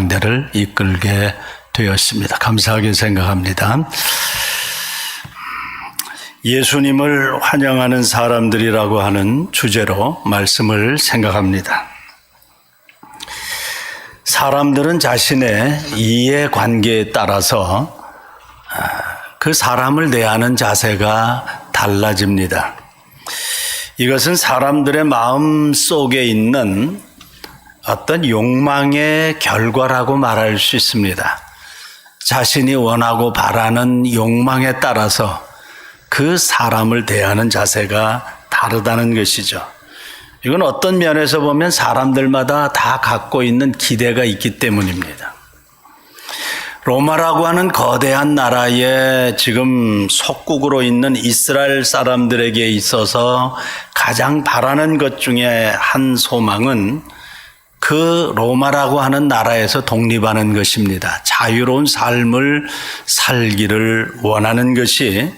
강대를 이끌게 되었습니다. 감사하게 생각합니다. 예수님을 환영하는 사람들이라고 하는 주제로 말씀을 생각합니다. 사람들은 자신의 이해관계에 따라서 그 사람을 대하는 자세가 달라집니다. 이것은 사람들의 마음 속에 있는 어떤 욕망의 결과라고 말할 수 있습니다. 자신이 원하고 바라는 욕망에 따라서 그 사람을 대하는 자세가 다르다는 것이죠. 이건 어떤 면에서 보면 사람들마다 다 갖고 있는 기대가 있기 때문입니다. 로마라고 하는 거대한 나라에 지금 속국으로 있는 이스라엘 사람들에게 있어서 가장 바라는 것 중에 한 소망은 그 로마라고 하는 나라에서 독립하는 것입니다. 자유로운 삶을 살기를 원하는 것이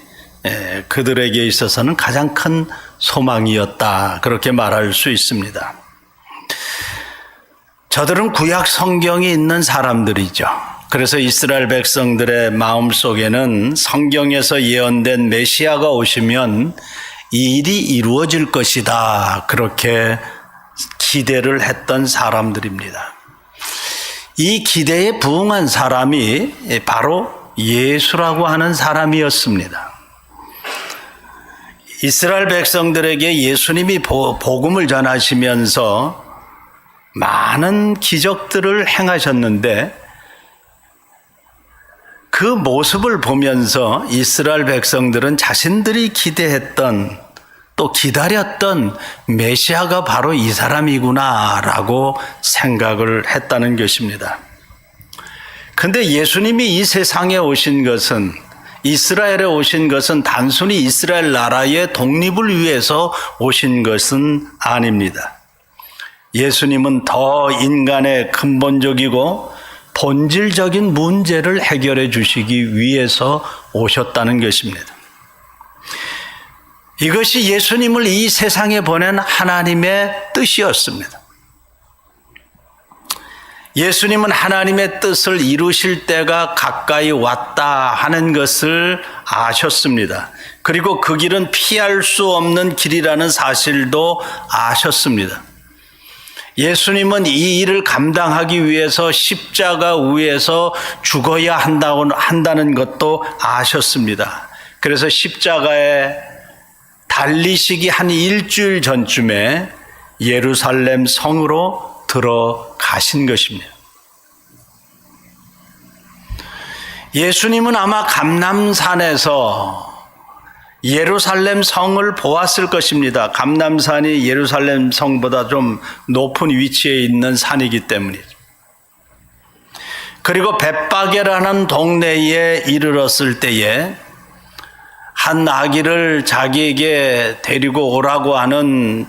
그들에게 있어서는 가장 큰 소망이었다, 그렇게 말할 수 있습니다. 저들은 구약 성경이 있는 사람들이죠. 그래서 이스라엘 백성들의 마음속에는 성경에서 예언된 메시아가 오시면 이 일이 이루어질 것이다, 그렇게 기대를 했던 사람들입니다. 이 기대에 부응한 사람이 바로 예수라고 하는 사람이었습니다. 이스라엘 백성들에게 예수님이 복음을 전하시면서 많은 기적들을 행하셨는데 그 모습을 보면서 이스라엘 백성들은 자신들이 기대했던 또 기다렸던 메시아가 바로 이 사람이구나라고 생각을 했다는 것입니다. 그런데 예수님이 이 세상에 오신 것은, 이스라엘에 오신 것은 단순히 이스라엘 나라의 독립을 위해서 오신 것은 아닙니다. 예수님은 더 인간의 근본적이고 본질적인 문제를 해결해 주시기 위해서 오셨다는 것입니다. 이것이 예수님을 이 세상에 보낸 하나님의 뜻이었습니다. 예수님은 하나님의 뜻을 이루실 때가 가까이 왔다 하는 것을 아셨습니다. 그리고 그 길은 피할 수 없는 길이라는 사실도 아셨습니다. 예수님은 이 일을 감당하기 위해서 십자가 위에서 죽어야 한다는 것도 아셨습니다. 그래서 십자가에 달리시기 한 일주일 전쯤에 예루살렘 성으로 들어가신 것입니다. 예수님은 아마 감람산에서 예루살렘 성을 보았을 것입니다. 감람산이 예루살렘 성보다 좀 높은 위치에 있는 산이기 때문이죠. 그리고 벳바게라는 동네에 이르렀을 때에 한 아기를 자기에게 데리고 오라고 하는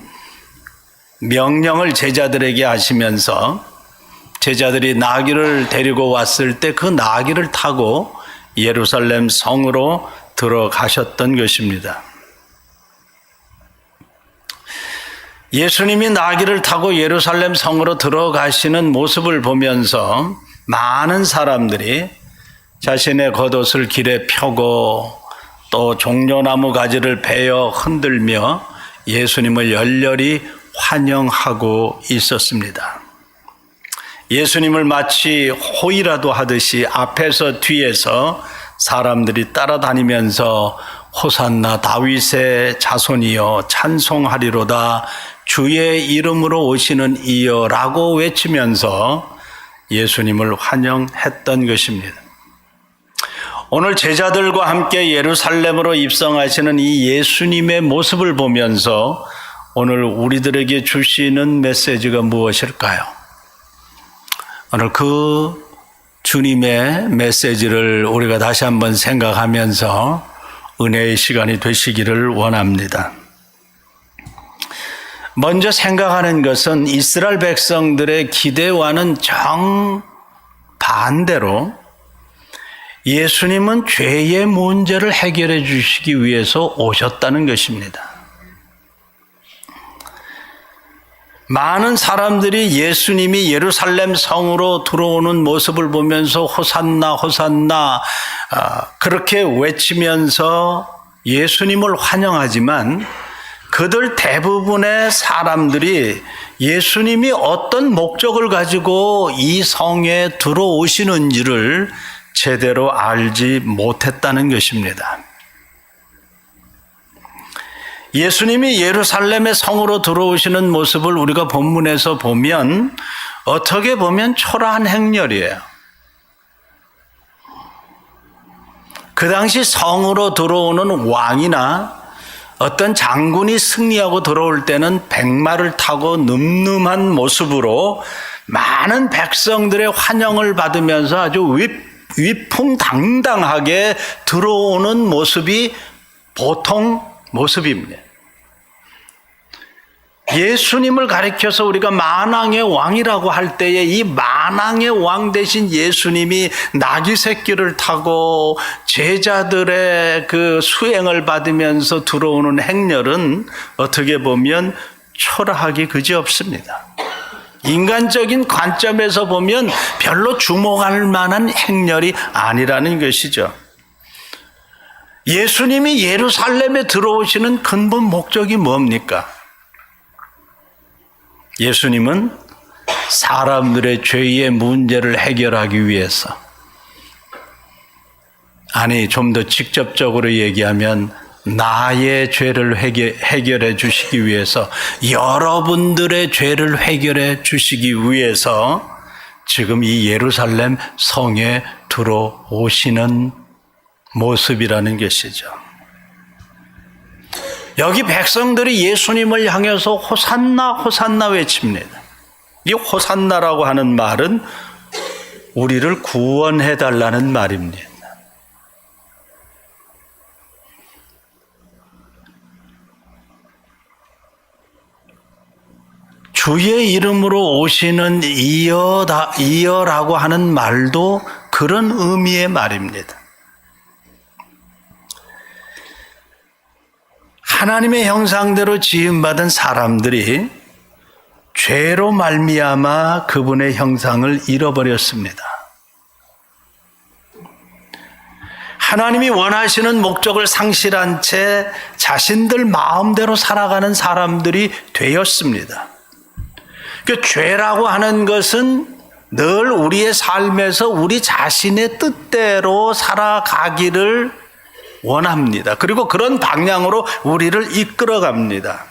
명령을 제자들에게 하시면서 제자들이 나귀를 데리고 왔을 때 그 나귀를 타고 예루살렘 성으로 들어가셨던 것입니다. 예수님이 나귀를 타고 예루살렘 성으로 들어가시는 모습을 보면서 많은 사람들이 자신의 겉옷을 길에 펴고 또 종려나무 가지를 베어 흔들며 예수님을 열렬히 환영하고 있었습니다. 예수님을 마치 호위라도 하듯이 앞에서 뒤에서 사람들이 따라다니면서 호산나 다윗의 자손이여 찬송하리로다 주의 이름으로 오시는 이여 라고 외치면서 예수님을 환영했던 것입니다. 오늘 제자들과 함께 예루살렘으로 입성하시는 이 예수님의 모습을 보면서 오늘 우리들에게 주시는 메시지가 무엇일까요? 오늘 그 주님의 메시지를 우리가 다시 한번 생각하면서 은혜의 시간이 되시기를 원합니다. 먼저 생각하는 것은 이스라엘 백성들의 기대와는 정반대로 예수님은 죄의 문제를 해결해 주시기 위해서 오셨다는 것입니다. 많은 사람들이 예수님이 예루살렘 성으로 들어오는 모습을 보면서 호산나 호산나 그렇게 외치면서 예수님을 환영하지만 그들 대부분의 사람들이 예수님이 어떤 목적을 가지고 이 성에 들어오시는지를 제대로 알지 못했다는 것입니다. 예수님이 예루살렘의 성으로 들어오시는 모습을 우리가 본문에서 보면 어떻게 보면 초라한 행렬이에요. 그 당시 성으로 들어오는 왕이나 어떤 장군이 승리하고 들어올 때는 백마를 타고 늠름한 모습으로 많은 백성들의 환영을 받으면서 아주 위풍당당하게 들어오는 모습이 보통 모습입니다. 예수님을 가리켜서 우리가 만왕의 왕이라고 할 때에 이 만왕의 왕 대신 예수님이 나귀 새끼를 타고 제자들의 그 수행을 받으면서 들어오는 행렬은 어떻게 보면 초라하기 그지없습니다. 인간적인 관점에서 보면 별로 주목할 만한 행렬이 아니라는 것이죠. 예수님이 예루살렘에 들어오시는 근본 목적이 뭡니까? 예수님은 사람들의 죄의 문제를 해결하기 위해서, 아니 좀 더 직접적으로 얘기하면 나의 죄를 해결해 주시기 위해서, 여러분들의 죄를 해결해 주시기 위해서 지금 이 예루살렘 성에 들어오시는 모습이라는 것이죠. 여기 백성들이 예수님을 향해서 호산나 호산나 외칩니다. 이 호산나라고 하는 말은 우리를 구원해 달라는 말입니다. 주의 이름으로 오시는 이어라고 하는 말도 그런 의미의 말입니다. 하나님의 형상대로 지음받은 사람들이 죄로 말미암아 그분의 형상을 잃어버렸습니다. 하나님이 원하시는 목적을 상실한 채 자신들 마음대로 살아가는 사람들이 되었습니다. 그 죄라고 하는 것은 늘 우리의 삶에서 우리 자신의 뜻대로 살아가기를 원합니다. 그리고 그런 방향으로 우리를 이끌어갑니다.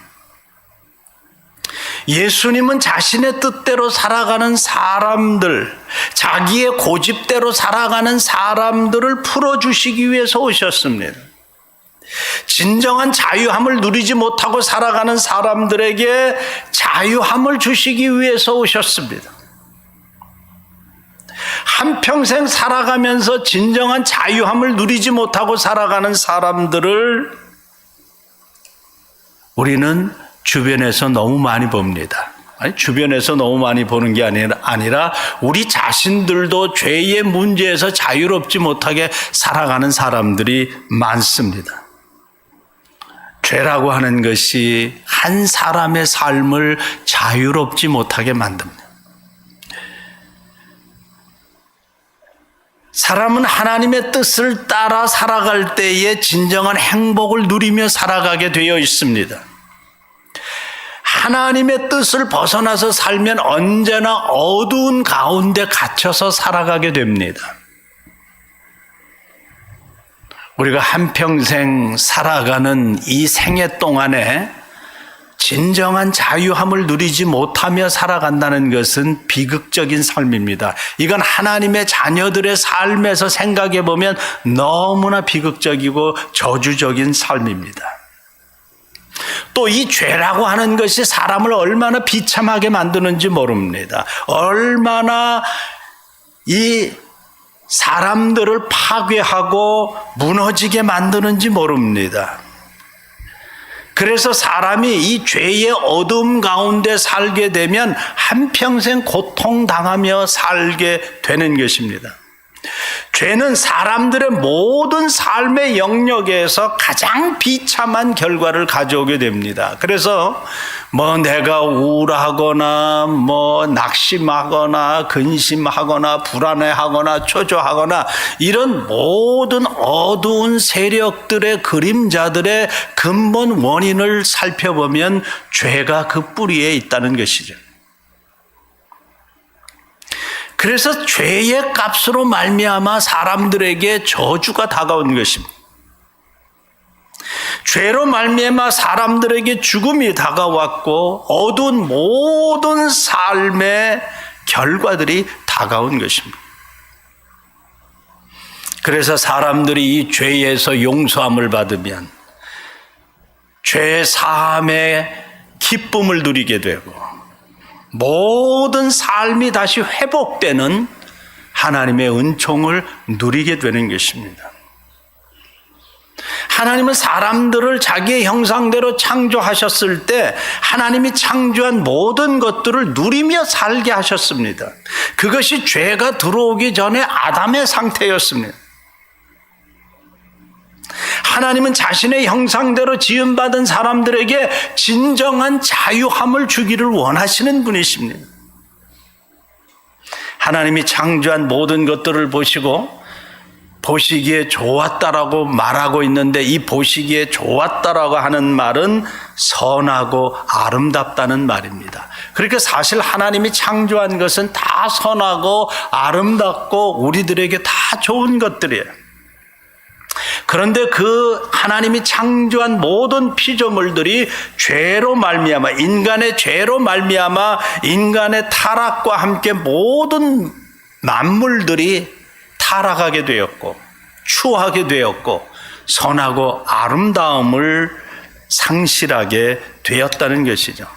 예수님은 자신의 뜻대로 살아가는 사람들, 자기의 고집대로 살아가는 사람들을 풀어주시기 위해서 오셨습니다. 진정한 자유함을 누리지 못하고 살아가는 사람들에게 자유함을 주시기 위해서 오셨습니다. 한평생 살아가면서 진정한 자유함을 누리지 못하고 살아가는 사람들을 우리는 주변에서 너무 많이 봅니다. 아니, 주변에서 너무 많이 보는 게 아니라 우리 자신들도 죄의 문제에서 자유롭지 못하게 살아가는 사람들이 많습니다. 죄라고 하는 것이 한 사람의 삶을 자유롭지 못하게 만듭니다. 사람은 하나님의 뜻을 따라 살아갈 때에 진정한 행복을 누리며 살아가게 되어 있습니다. 하나님의 뜻을 벗어나서 살면 언제나 어두운 가운데 갇혀서 살아가게 됩니다. 우리가 한평생 살아가는 이 생애 동안에 진정한 자유함을 누리지 못하며 살아간다는 것은 비극적인 삶입니다. 이건 하나님의 자녀들의 삶에서 생각해 보면 너무나 비극적이고 저주적인 삶입니다. 또 이 죄라고 하는 것이 사람을 얼마나 비참하게 만드는지 모릅니다. 얼마나 이 사람들을 파괴하고 무너지게 만드는지 모릅니다. 그래서 사람이 이 죄의 어둠 가운데 살게 되면 한평생 고통당하며 살게 되는 것입니다. 죄는 사람들의 모든 삶의 영역에서 가장 비참한 결과를 가져오게 됩니다. 그래서 내가 우울하거나 낙심하거나 근심하거나 불안해하거나 초조하거나 이런 모든 어두운 세력들의 그림자들의 근본 원인을 살펴보면 죄가 그 뿌리에 있다는 것이죠. 그래서 죄의 값으로 말미암아 사람들에게 저주가 다가온 것입니다. 죄로 말미암아 사람들에게 죽음이 다가왔고 어두운 모든 삶의 결과들이 다가온 것입니다. 그래서 사람들이 이 죄에서 용서함을 받으면 죄 사함의 기쁨을 누리게 되고 모든 삶이 다시 회복되는 하나님의 은총을 누리게 되는 것입니다. 하나님은 사람들을 자기의 형상대로 창조하셨을 때 하나님이 창조한 모든 것들을 누리며 살게 하셨습니다. 그것이 죄가 들어오기 전에 아담의 상태였습니다. 하나님은 자신의 형상대로 지음받은 사람들에게 진정한 자유함을 주기를 원하시는 분이십니다. 하나님이 창조한 모든 것들을 보시기에 좋았다라고 말하고 있는데 이 보시기에 좋았다라고 하는 말은 선하고 아름답다는 말입니다. 그러니까 사실 하나님이 창조한 것은 다 선하고 아름답고 우리들에게 다 좋은 것들이에요. 그런데 그 하나님이 창조한 모든 피조물들이 죄로 말미암아 인간의 죄로 말미암아 인간의 타락과 함께 모든 만물들이 타락하게 되었고 추하게 되었고 선하고 아름다움을 상실하게 되었다는 것이죠.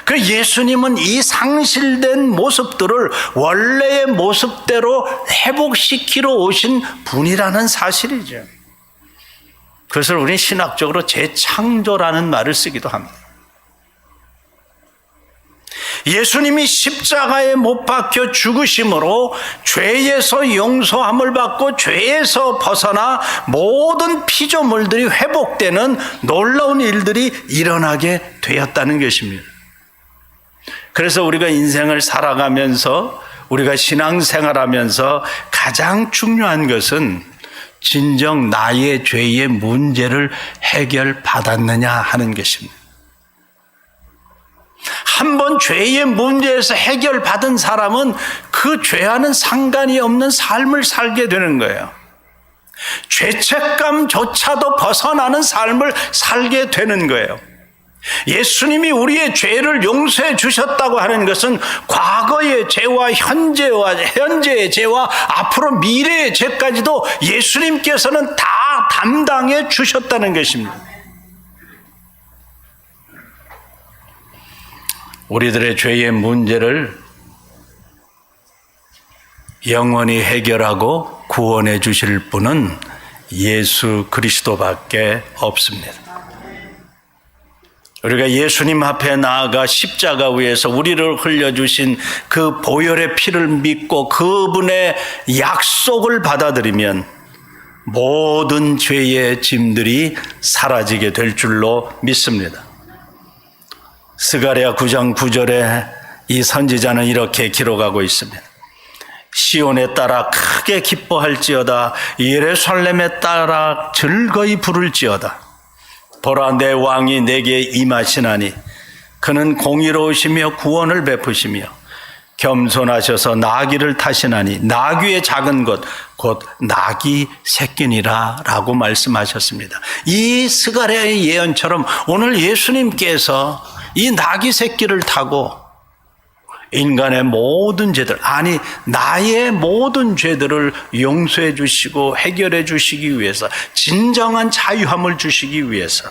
그 예수님은 이 상실된 모습들을 원래의 모습대로 회복시키러 오신 분이라는 사실이죠. 그것을 우리는 신학적으로 재창조라는 말을 쓰기도 합니다. 예수님이 십자가에 못 박혀 죽으심으로 죄에서 용서함을 받고 죄에서 벗어나 모든 피조물들이 회복되는 놀라운 일들이 일어나게 되었다는 것입니다. 그래서 우리가 인생을 살아가면서 우리가 신앙생활하면서 가장 중요한 것은 진정 나의 죄의 문제를 해결받았느냐 하는 것입니다. 한번 죄의 문제에서 해결받은 사람은 그 죄와는 상관이 없는 삶을 살게 되는 거예요. 죄책감조차도 벗어나는 삶을 살게 되는 거예요. 예수님이 우리의 죄를 용서해 주셨다고 하는 것은 과거의 죄와 현재의 죄와 앞으로 미래의 죄까지도 예수님께서는 다 담당해 주셨다는 것입니다. 우리들의 죄의 문제를 영원히 해결하고 구원해 주실 분은 예수 그리스도밖에 없습니다. 우리가 예수님 앞에 나아가 십자가 위에서 우리를 흘려주신 그 보혈의 피를 믿고 그분의 약속을 받아들이면 모든 죄의 짐들이 사라지게 될 줄로 믿습니다. 스가랴 9장 9절에 이 선지자는 이렇게 기록하고 있습니다. 시온에 따라 크게 기뻐할지어다 예루살렘에 따라 즐거이 부를지어다. 보라 내 왕이 내게 임하시나니 그는 공의로우시며 구원을 베푸시며 겸손하셔서 나귀를 타시나니 나귀의 작은 것 곧 나귀 새끼니라 라고 말씀하셨습니다. 이 스가랴의 예언처럼 오늘 예수님께서 이 나귀 새끼를 타고 인간의 모든 죄들, 아니 나의 모든 죄들을 용서해 주시고 해결해 주시기 위해서, 진정한 자유함을 주시기 위해서,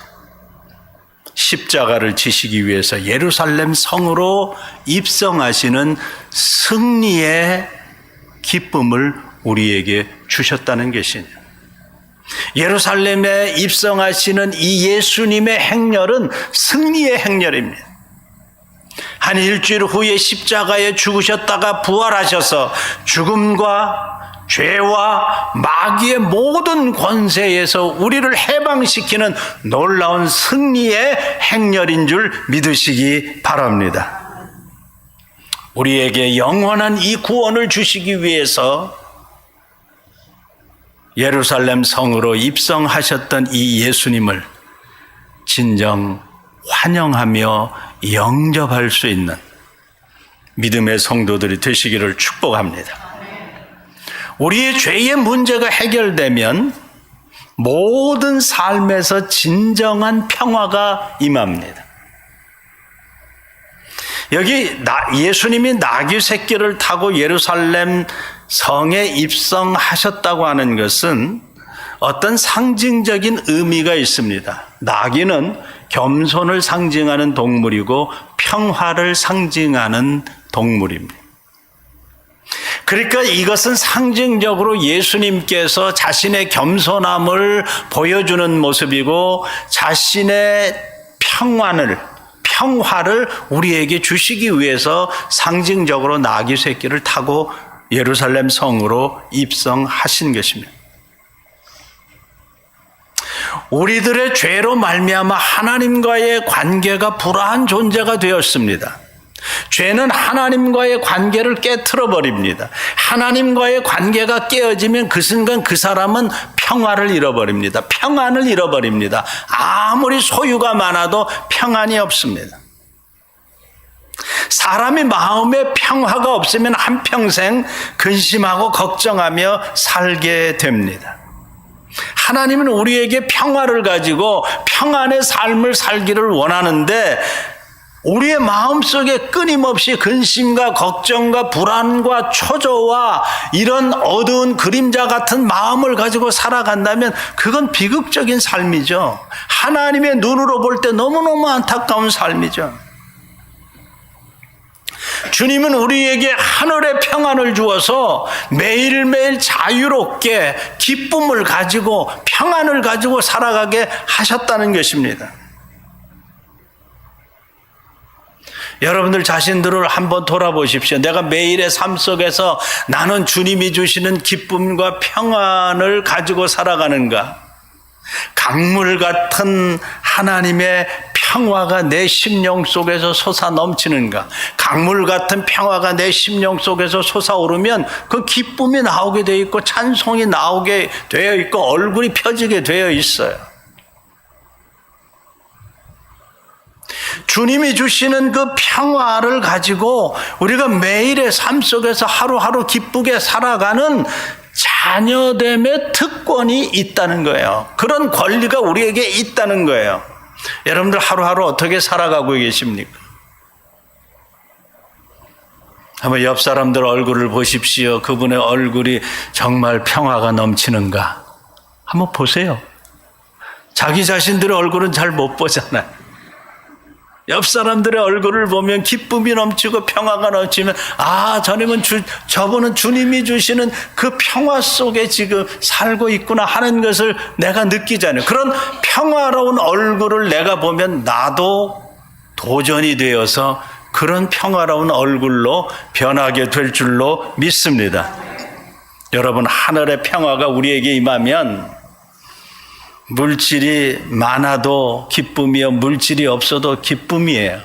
십자가를 지시기 위해서 예루살렘 성으로 입성하시는 승리의 기쁨을 우리에게 주셨다는 것이죠. 예루살렘에 입성하시는 이 예수님의 행렬은 승리의 행렬입니다. 한 일주일 후에 십자가에 죽으셨다가 부활하셔서 죽음과 죄와 마귀의 모든 권세에서 우리를 해방시키는 놀라운 승리의 행렬인 줄 믿으시기 바랍니다. 우리에게 영원한 이 구원을 주시기 위해서 예루살렘 성으로 입성하셨던 이 예수님을 진정 환영하며 영접할 수 있는 믿음의 성도들이 되시기를 축복합니다. 우리의 죄의 문제가 해결되면 모든 삶에서 진정한 평화가 임합니다. 여기 예수님이 나귀 새끼를 타고 예루살렘 성에 입성하셨다고 하는 것은 어떤 상징적인 의미가 있습니다. 나귀는 겸손을 상징하는 동물이고 평화를 상징하는 동물입니다. 그러니까 이것은 상징적으로 예수님께서 자신의 겸손함을 보여주는 모습이고 자신의 평화를 우리에게 주시기 위해서 상징적으로 나귀 새끼를 타고 예루살렘 성으로 입성하신 것입니다. 우리들의 죄로 말미암아 하나님과의 관계가 불화한 존재가 되었습니다. 죄는 하나님과의 관계를 깨트려 버립니다. 하나님과의 관계가 깨어지면 그 순간 그 사람은 평화를 잃어버립니다. 평안을 잃어버립니다. 아무리 소유가 많아도 평안이 없습니다. 사람이 마음에 평화가 없으면 한평생 근심하고 걱정하며 살게 됩니다. 하나님은 우리에게 평화를 가지고 평안의 삶을 살기를 원하는데 우리의 마음속에 끊임없이 근심과 걱정과 불안과 초조와 이런 어두운 그림자 같은 마음을 가지고 살아간다면 그건 비극적인 삶이죠. 하나님의 눈으로 볼 때 너무너무 안타까운 삶이죠. 주님은 우리에게 하늘의 평안을 주어서 매일매일 자유롭게 기쁨을 가지고 평안을 가지고 살아가게 하셨다는 것입니다. 여러분들 자신들을 한번 돌아보십시오. 내가 매일의 삶 속에서 나는 주님이 주시는 기쁨과 평안을 가지고 살아가는가? 강물 같은 하나님의 평화가 내 심령 속에서 솟아 넘치는가? 강물 같은 평화가 내 심령 속에서 솟아오르면 그 기쁨이 나오게 되어 있고 찬송이 나오게 되어 있고 얼굴이 펴지게 되어 있어요. 주님이 주시는 그 평화를 가지고 우리가 매일의 삶 속에서 하루하루 기쁘게 살아가는 자녀됨의 특권이 있다는 거예요. 그런 권리가 우리에게 있다는 거예요. 여러분들 하루하루 어떻게 살아가고 계십니까? 한번 옆 사람들 얼굴을 보십시오. 그분의 얼굴이 정말 평화가 넘치는가? 한번 보세요. 자기 자신들의 얼굴은 잘 못 보잖아요. 옆 사람들의 얼굴을 보면 기쁨이 넘치고 평화가 넘치면 저분은 주님이 주시는 그 평화 속에 지금 살고 있구나 하는 것을 내가 느끼잖아요. 그런 평화로운 얼굴을 내가 보면 나도 도전이 되어서 그런 평화로운 얼굴로 변하게 될 줄로 믿습니다. 여러분, 하늘의 평화가 우리에게 임하면 물질이 많아도 기쁨이요, 물질이 없어도 기쁨이에요.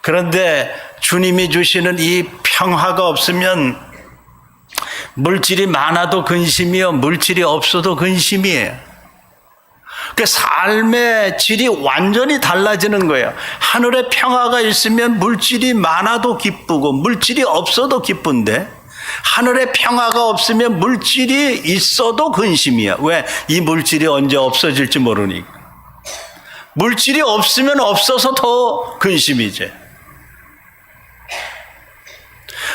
그런데 주님이 주시는 이 평화가 없으면 물질이 많아도 근심이요, 물질이 없어도 근심이에요. 그 삶의 질이 완전히 달라지는 거예요. 하늘의 평화가 있으면 물질이 많아도 기쁘고 물질이 없어도 기쁜데 하늘의 평화가 없으면 물질이 있어도 근심이야. 왜? 이 물질이 언제 없어질지 모르니까. 물질이 없으면 없어서 더 근심이지.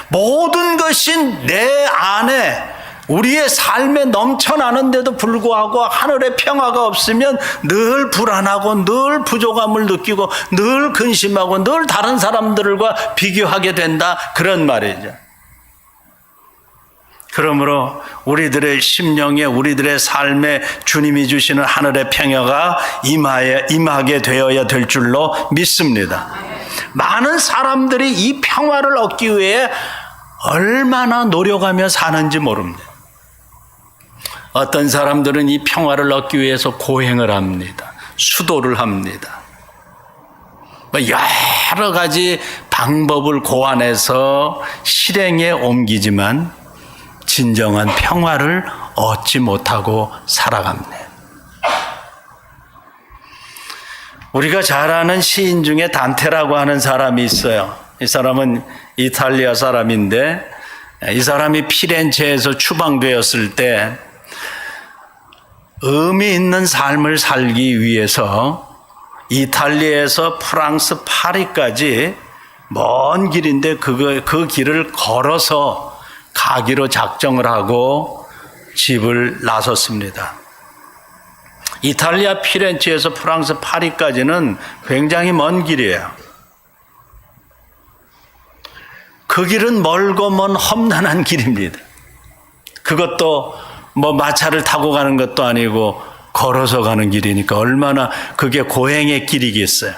모든 것이 내 안에 우리의 삶에 넘쳐나는데도 불구하고 하늘의 평화가 없으면 늘 불안하고 늘 부족함을 느끼고 늘 근심하고 늘 다른 사람들과 비교하게 된다. 그런 말이죠. 그러므로 우리들의 심령에 우리들의 삶에 주님이 주시는 하늘의 평화가 임하게 되어야 될 줄로 믿습니다. 많은 사람들이 이 평화를 얻기 위해 얼마나 노력하며 사는지 모릅니다. 어떤 사람들은 이 평화를 얻기 위해서 고행을 합니다. 수도를 합니다. 여러 가지 방법을 고안해서 실행에 옮기지만 진정한 평화를 얻지 못하고 살아갑니다. 우리가 잘 아는 시인 중에 단테라고 하는 사람이 있어요. 이 사람은 이탈리아 사람인데 이 사람이 피렌체에서 추방되었을 때 의미 있는 삶을 살기 위해서 이탈리아에서 프랑스 파리까지 먼 길인데 그 길을 걸어서 가기로 작정을 하고 집을 나섰습니다. 이탈리아 피렌체에서 프랑스 파리까지는 굉장히 먼 길이에요. 그 길은 멀고 먼 험난한 길입니다. 그것도 마차를 타고 가는 것도 아니고 걸어서 가는 길이니까 얼마나 그게 고행의 길이겠어요.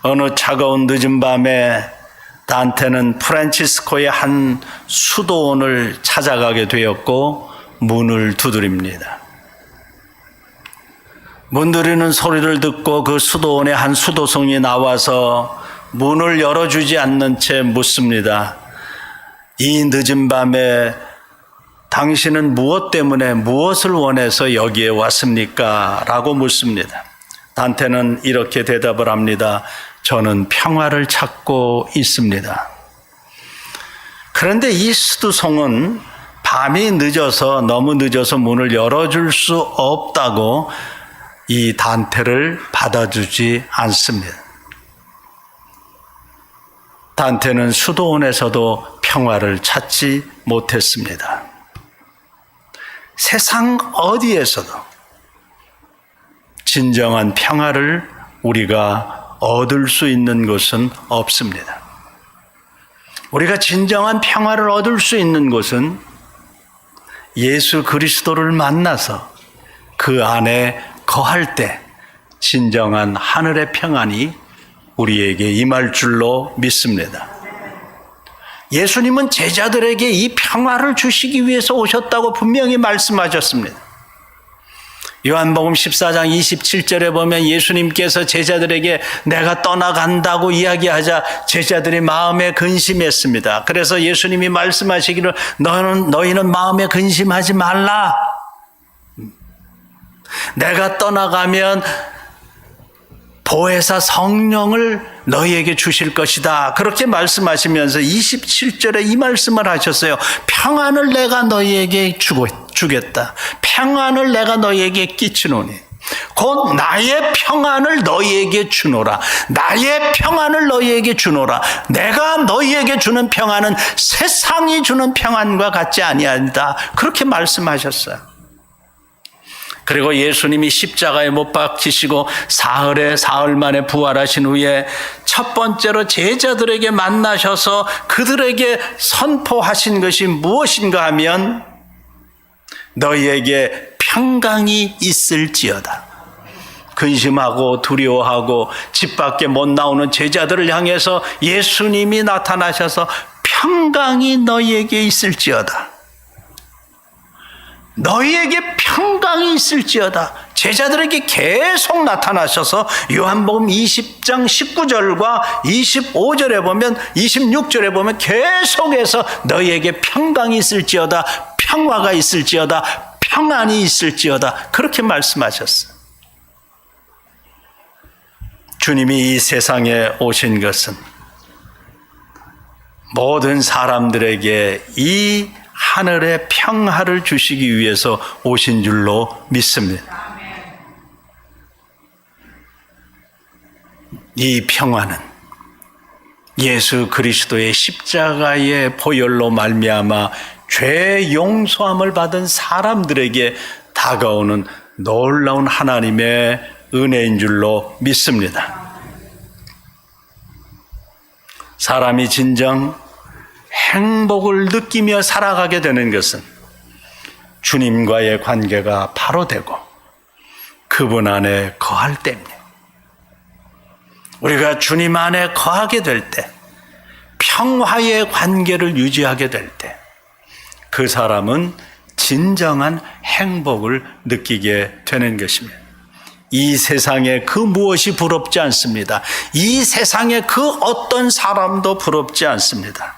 어느 차가운 늦은 밤에 단테는 프란치스코의 한 수도원을 찾아가게 되었고 문을 두드립니다. 문 두드리는 소리를 듣고 그 수도원의 한 수도승이 나와서 문을 열어주지 않는 채 묻습니다. 이 늦은 밤에 당신은 무엇 때문에 무엇을 원해서 여기에 왔습니까? 라고 묻습니다. 단테는 이렇게 대답을 합니다. 저는 평화를 찾고 있습니다. 그런데 이 수도승은 밤이 늦어서 너무 늦어서 문을 열어줄 수 없다고 이 단테를 받아주지 않습니다. 단테는 수도원에서도 평화를 찾지 못했습니다. 세상 어디에서도 진정한 평화를 우리가 얻을 수 있는 것은 없습니다. 우리가 진정한 평화를 얻을 수 있는 것은 예수 그리스도를 만나서 그 안에 거할 때 진정한 하늘의 평안이 우리에게 임할 줄로 믿습니다. 예수님은 제자들에게 이 평화를 주시기 위해서 오셨다고 분명히 말씀하셨습니다. 요한복음 14장 27절에 보면 예수님께서 제자들에게 내가 떠나간다고 이야기하자 제자들이 마음에 근심했습니다. 그래서 예수님이 말씀하시기를 너희는 마음에 근심하지 말라. 내가 떠나가면 보혜사 성령을 너희에게 주실 것이다. 그렇게 말씀하시면서 27절에 이 말씀을 하셨어요. 평안을 내가 너희에게 주겠다. 평안을 내가 너희에게 끼치노니 곧 나의 평안을 너희에게 주노라. 나의 평안을 너희에게 주노라. 내가 너희에게 주는 평안은 세상이 주는 평안과 같지 아니한다. 그렇게 말씀하셨어요. 그리고 예수님이 십자가에 못 박히시고 사흘 만에 부활하신 후에 첫 번째로 제자들에게 만나셔서 그들에게 선포하신 것이 무엇인가 하면 너희에게 평강이 있을지어다. 근심하고 두려워하고 집 밖에 못 나오는 제자들을 향해서 예수님이 나타나셔서 평강이 너희에게 있을지어다. 너희에게 평강이 있을지어다. 제자들에게 계속 나타나셔서 요한복음 20장 19절과 25절에 보면 26절에 보면 계속해서 너희에게 평강이 있을지어다. 평화가 있을지어다. 평안이 있을지어다. 그렇게 말씀하셨어요. 주님이 이 세상에 오신 것은 모든 사람들에게 이 하늘의 평화를 주시기 위해서 오신 줄로 믿습니다. 이 평화는 예수 그리스도의 십자가의 보혈로 말미암아 죄 용서함을 받은 사람들에게 다가오는 놀라운 하나님의 은혜인 줄로 믿습니다. 사람이 진정 행복을 느끼며 살아가게 되는 것은 주님과의 관계가 바로 되고 그분 안에 거할 때입니다. 우리가 주님 안에 거하게 될 때 평화의 관계를 유지하게 될 때 그 사람은 진정한 행복을 느끼게 되는 것입니다. 이 세상에 그 무엇이 부럽지 않습니다. 이 세상에 그 어떤 사람도 부럽지 않습니다.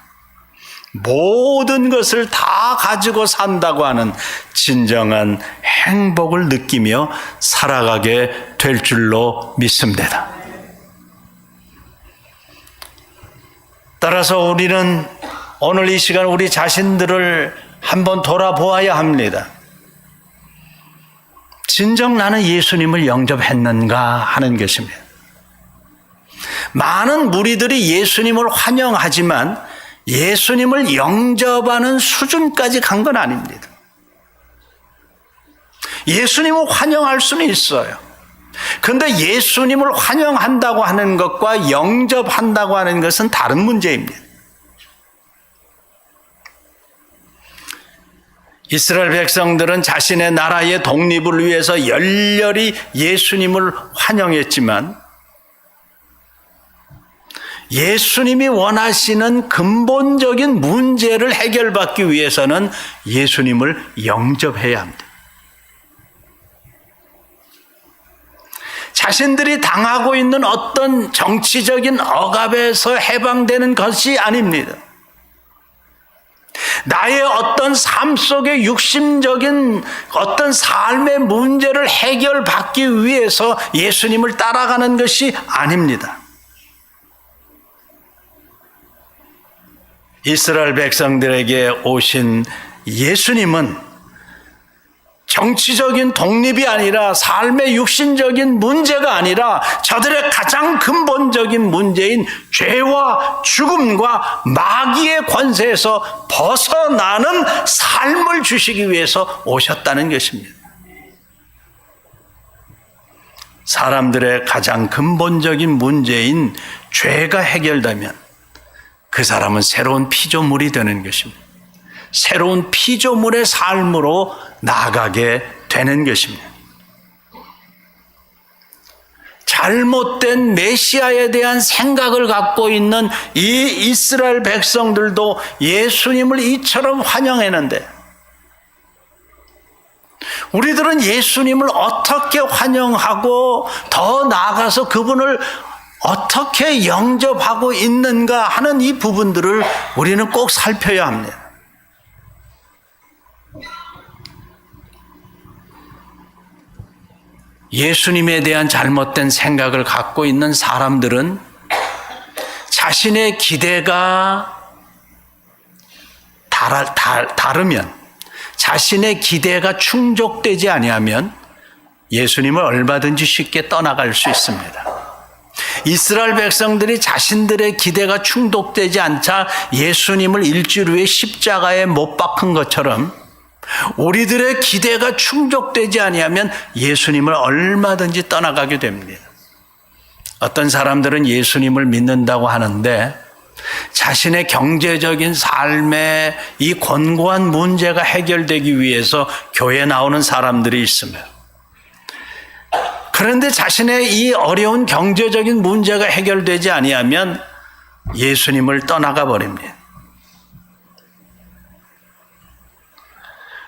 모든 것을 다 가지고 산다고 하는 진정한 행복을 느끼며 살아가게 될 줄로 믿습니다. 따라서 우리는 오늘 이 시간 우리 자신들을 한번 돌아보아야 합니다. 진정 나는 예수님을 영접했는가 하는 것입니다. 많은 무리들이 예수님을 환영하지만 예수님을 영접하는 수준까지 간 건 아닙니다. 예수님을 환영할 수는 있어요. 그런데 예수님을 환영한다고 하는 것과 영접한다고 하는 것은 다른 문제입니다. 이스라엘 백성들은 자신의 나라의 독립을 위해서 열렬히 예수님을 환영했지만 예수님이 원하시는 근본적인 문제를 해결받기 위해서는 예수님을 영접해야 합니다. 자신들이 당하고 있는 어떤 정치적인 억압에서 해방되는 것이 아닙니다. 나의 어떤 삶 속의 육신적인 어떤 삶의 문제를 해결받기 위해서 예수님을 따라가는 것이 아닙니다. 이스라엘 백성들에게 오신 예수님은 정치적인 독립이 아니라 삶의 육신적인 문제가 아니라 저들의 가장 근본적인 문제인 죄와 죽음과 마귀의 권세에서 벗어나는 삶을 주시기 위해서 오셨다는 것입니다. 사람들의 가장 근본적인 문제인 죄가 해결되면 그 사람은 새로운 피조물이 되는 것입니다. 새로운 피조물의 삶으로 나아가게 되는 것입니다. 잘못된 메시아에 대한 생각을 갖고 있는 이 이스라엘 백성들도 예수님을 이처럼 환영했는데 우리들은 예수님을 어떻게 환영하고 더 나아가서 그분을 어떻게 영접하고 있는가 하는 이 부분들을 우리는 꼭 살펴야 합니다. 예수님에 대한 잘못된 생각을 갖고 있는 사람들은 자신의 기대가 다르면, 자신의 기대가 충족되지 아니하면 예수님을 얼마든지 쉽게 떠나갈 수 있습니다. 이스라엘 백성들이 자신들의 기대가 충족되지 않자 예수님을 일주일 후에 십자가에 못 박은 것처럼 우리들의 기대가 충족되지 아니하면 예수님을 얼마든지 떠나가게 됩니다. 어떤 사람들은 예수님을 믿는다고 하는데 자신의 경제적인 삶에 이 권고한 문제가 해결되기 위해서 교회에 나오는 사람들이 있습니다. 그런데 자신의 이 어려운 경제적인 문제가 해결되지 아니하면 예수님을 떠나가 버립니다.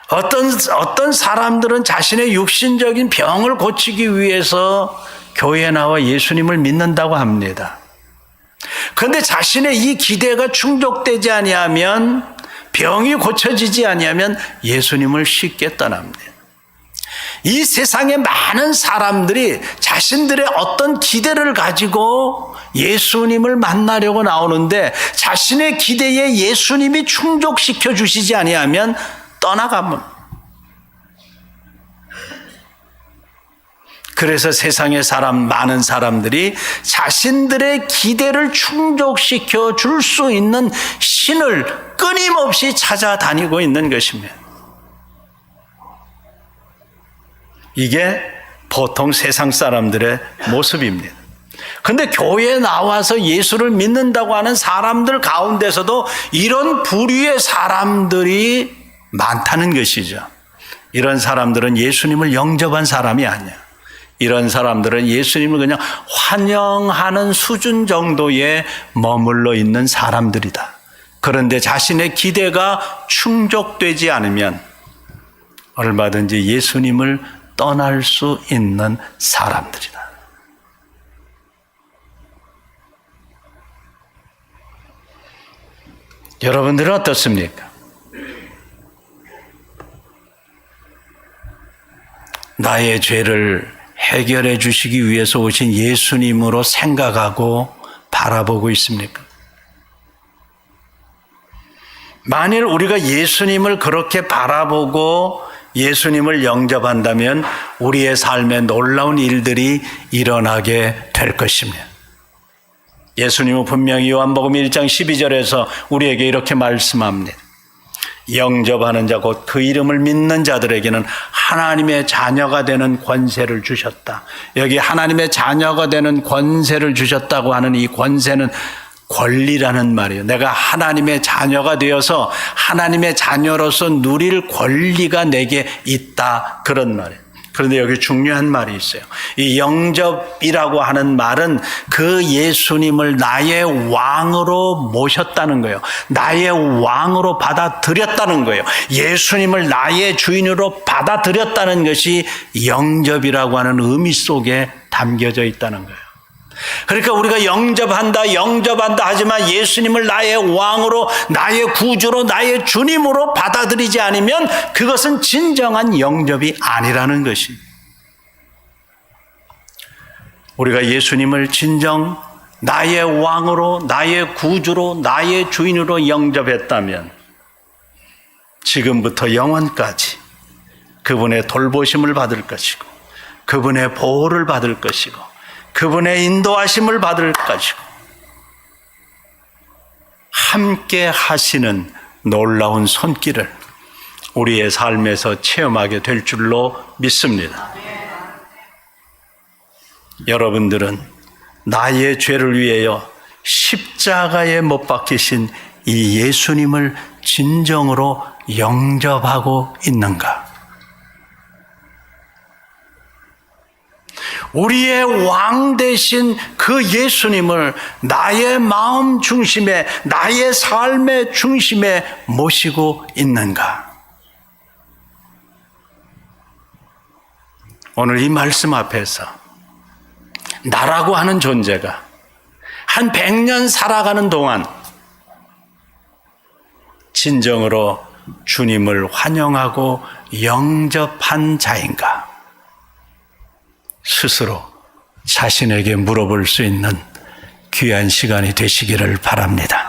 어떤 사람들은 자신의 육신적인 병을 고치기 위해서 교회에 나와 예수님을 믿는다고 합니다. 그런데 자신의 이 기대가 충족되지 아니하면, 병이 고쳐지지 아니하면 예수님을 쉽게 떠납니다. 이 세상에 많은 사람들이 자신들의 어떤 기대를 가지고 예수님을 만나려고 나오는데 자신의 기대에 예수님이 충족시켜 주시지 아니하면 떠나가면, 그래서 세상에 많은 사람들이 자신들의 기대를 충족시켜 줄 수 있는 신을 끊임없이 찾아다니고 있는 것입니다. 이게 보통 세상 사람들의 모습입니다. 그런데 교회에 나와서 예수를 믿는다고 하는 사람들 가운데서도 이런 부류의 사람들이 많다는 것이죠. 이런 사람들은 예수님을 영접한 사람이 아니야. 이런 사람들은 예수님을 그냥 환영하는 수준 정도에 머물러 있는 사람들이다. 그런데 자신의 기대가 충족되지 않으면 얼마든지 예수님을 떠날 수 있는 사람들이다. 여러분들은 어떻습니까? 나의 죄를 해결해 주시기 위해서 오신 예수님으로 생각하고 바라보고 있습니까? 만일 우리가 예수님을 그렇게 바라보고 예수님을 영접한다면 우리의 삶에 놀라운 일들이 일어나게 될 것입니다. 예수님은 분명히 요한복음 1장 12절에서 우리에게 이렇게 말씀합니다. 영접하는 자 곧 그 이름을 믿는 자들에게는 하나님의 자녀가 되는 권세를 주셨다. 여기 하나님의 자녀가 되는 권세를 주셨다고 하는 이 권세는 권리라는 말이에요. 내가 하나님의 자녀가 되어서 하나님의 자녀로서 누릴 권리가 내게 있다, 그런 말이에요. 그런데 여기 중요한 말이 있어요. 이 영접이라고 하는 말은 그 예수님을 나의 왕으로 모셨다는 거예요. 나의 왕으로 받아들였다는 거예요. 예수님을 나의 주인으로 받아들였다는 것이 영접이라고 하는 의미 속에 담겨져 있다는 거예요. 그러니까 우리가 영접한다 하지만 예수님을 나의 왕으로, 나의 구주로, 나의 주님으로 받아들이지 않으면 그것은 진정한 영접이 아니라는 것입니다. 우리가 예수님을 진정 나의 왕으로, 나의 구주로, 나의 주인으로 영접했다면 지금부터 영원까지 그분의 돌보심을 받을 것이고, 그분의 보호를 받을 것이고, 그분의 인도하심을 받을 것이고, 함께 하시는 놀라운 손길을 우리의 삶에서 체험하게 될 줄로 믿습니다. 여러분들은 나의 죄를 위하여 십자가에 못 박히신 이 예수님을 진정으로 영접하고 있는가? 우리의 왕 되신 그 예수님을 나의 마음 중심에, 나의 삶의 중심에 모시고 있는가? 오늘 이 말씀 앞에서 나라고 하는 존재가 한 100년 살아가는 동안 진정으로 주님을 환영하고 영접한 자인가? 스스로 자신에게 물어볼 수 있는 귀한 시간이 되시기를 바랍니다.